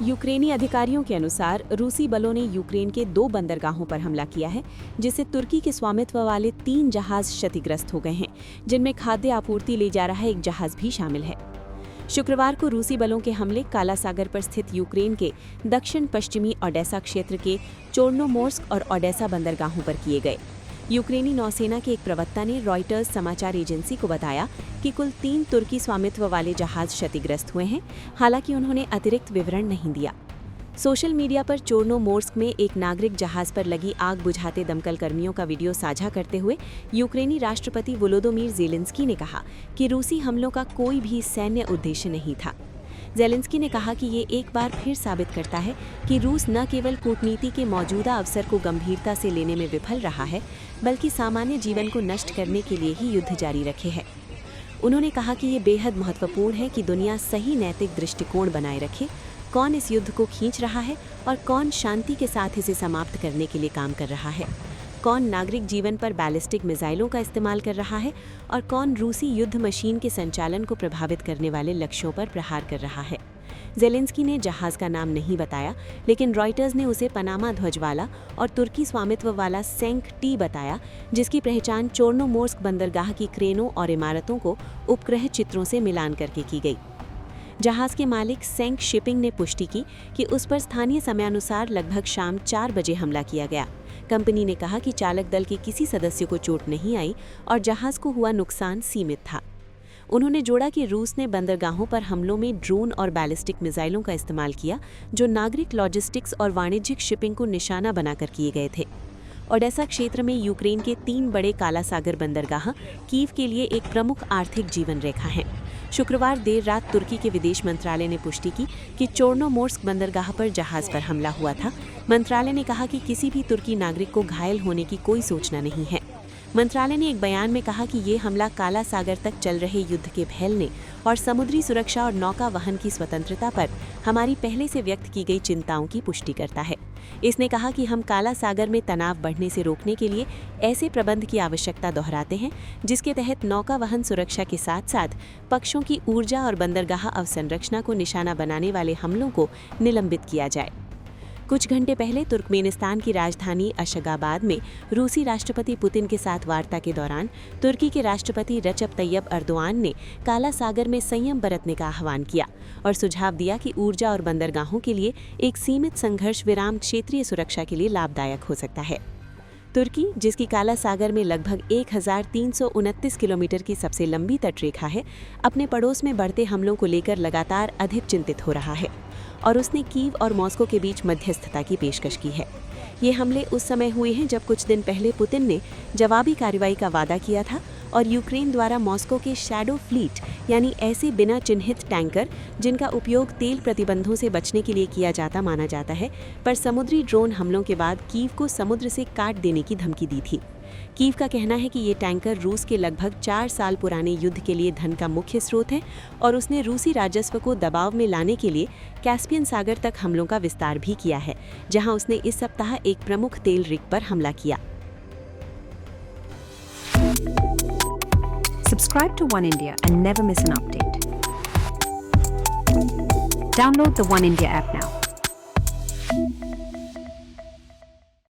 यूक्रेनी अधिकारियों के अनुसार रूसी बलों ने यूक्रेन के 2 बंदरगाहों पर हमला किया है, जिससे तुर्की के स्वामित्व वाले 3 जहाज क्षतिग्रस्त हो गए हैं, जिनमें खाद्य आपूर्ति ले जा रहा एक जहाज भी शामिल है। शुक्रवार को रूसी बलों के हमले काला सागर पर स्थित यूक्रेन के दक्षिण पश्चिमी ओडेसा क्षेत्र के चोर्नोमोर्स्क और ओडेसा बंदरगाहों पर किए गए। यूक्रेनी नौसेना के एक प्रवक्ता ने रॉयटर्स समाचार एजेंसी को बताया कि कुल 3 तुर्की स्वामित्व वाले जहाज क्षतिग्रस्त हुए हैं, हालांकि उन्होंने अतिरिक्त विवरण नहीं दिया। सोशल मीडिया पर चोर्नोमोर्स्क में एक नागरिक जहाज पर लगी आग बुझाते दमकल कर्मियों का वीडियो साझा करते हुए यूक्रेनी राष्ट्रपति वोलोदोमीर ज़ेलेंस्की ने कहा कि रूसी हमलों का कोई भी सैन्य उद्देश्य नहीं था। ज़ेलेंस्की ने कहा कि ये एक बार फिर साबित करता है कि रूस न केवल कूटनीति के मौजूदा अवसर को गंभीरता से लेने में विफल रहा है, बल्कि सामान्य जीवन को नष्ट करने के लिए ही युद्ध जारी रखे है। उन्होंने कहा कि ये बेहद महत्वपूर्ण है कि दुनिया सही नैतिक दृष्टिकोण बनाए रखे, कौन इस युद्ध को खींच रहा है और कौन शांति के साथ इसे समाप्त करने के लिए काम कर रहा है, कौन नागरिक जीवन पर बैलिस्टिक मिसाइलों का इस्तेमाल कर रहा है और कौन रूसी युद्ध मशीन के संचालन को प्रभावित करने वाले लक्ष्यों पर प्रहार कर रहा है। ज़ेलेंस्की ने जहाज का नाम नहीं बताया, लेकिन रॉयटर्स ने उसे पनामा ध्वज वाला और तुर्की स्वामित्व वाला सेंक टी बताया, जिसकी पहचान चोर्नोमोर्स्क बंदरगाह की क्रेनों और इमारतों को उपग्रह चित्रों से मिलान करके की गई। जहाज के मालिक सेंक शिपिंग ने पुष्टि की कि उस पर स्थानीय समयानुसार लगभग शाम 4 बजे हमला किया गया। कंपनी ने कहा कि चालक दल के किसी सदस्य को चोट नहीं आई और जहाज को हुआ नुकसान सीमित था। उन्होंने जोड़ा कि रूस ने बंदरगाहों पर हमलों में ड्रोन और बैलिस्टिक मिसाइलों का इस्तेमाल किया, जो नागरिक लॉजिस्टिक्स और वाणिज्यिक शिपिंग को निशाना बनाकर किए गए थे। ओडेसा क्षेत्र में यूक्रेन के 3 बड़े काला सागर बंदरगाह कीव के लिए एक प्रमुख आर्थिक जीवन रेखा हैं। शुक्रवार देर रात तुर्की के विदेश मंत्रालय ने पुष्टि की कि चोर्नोमोर्स्क बंदरगाह पर जहाज पर हमला हुआ था। मंत्रालय ने कहा कि किसी भी तुर्की नागरिक को घायल होने की कोई सूचना नहीं है। मंत्रालय ने एक बयान में कहा कि ये हमला काला सागर तक चल रहे युद्ध के फैलने और समुद्री सुरक्षा और नौका वहन की स्वतंत्रता पर हमारी पहले से व्यक्त की गई चिंताओं की पुष्टि करता है। इसने कहा कि हम काला सागर में तनाव बढ़ने से रोकने के लिए ऐसे प्रबंध की आवश्यकता दोहराते हैं, जिसके तहत नौका वहन सुरक्षा के साथ साथ पक्षों की ऊर्जा और बंदरगाह अवसंरचना को निशाना बनाने वाले हमलों को निलंबित किया जाए। कुछ घंटे पहले तुर्कमेनिस्तान की राजधानी अशगाबाद में रूसी राष्ट्रपति पुतिन के साथ वार्ता के दौरान तुर्की के राष्ट्रपति रजब तैयब अर्दोआन ने काला सागर में संयम बरतने का आह्वान किया और सुझाव दिया कि ऊर्जा और बंदरगाहों के लिए एक सीमित संघर्ष विराम क्षेत्रीय सुरक्षा के लिए लाभदायक हो सकता है। तुर्की, जिसकी काला सागर में लगभग 1329 किलोमीटर की सबसे लंबी तटरेखा है, अपने पड़ोस में बढ़ते हमलों को लेकर लगातार अधिक चिंतित हो रहा है और उसने कीव और मॉस्को के बीच मध्यस्थता की पेशकश की है। ये हमले उस समय हुए हैं जब कुछ दिन पहले पुतिन ने जवाबी कार्रवाई का वादा किया था और यूक्रेन द्वारा मॉस्को के शैडो फ्लीट, यानी ऐसे बिना चिन्हित टैंकर जिनका उपयोग तेल प्रतिबंधों से बचने के लिए किया जाता माना जाता है, पर समुद्री ड्रोन हमलों के बाद कीव को समुद्र से काट देने की धमकी दी थी। कीव का कहना है कि ये टैंकर रूस के लगभग 4 साल पुराने युद्ध के लिए धन का मुख्य स्रोत है और उसने रूसी राजस्व को दबाव में लाने के लिए कैस्पियन सागर तक हमलों का विस्तार भी किया है, जहां उसने इस सप्ताह एक प्रमुख तेल रिग पर हमला किया। Subscribe to One India and never miss an update. Download the One India app now.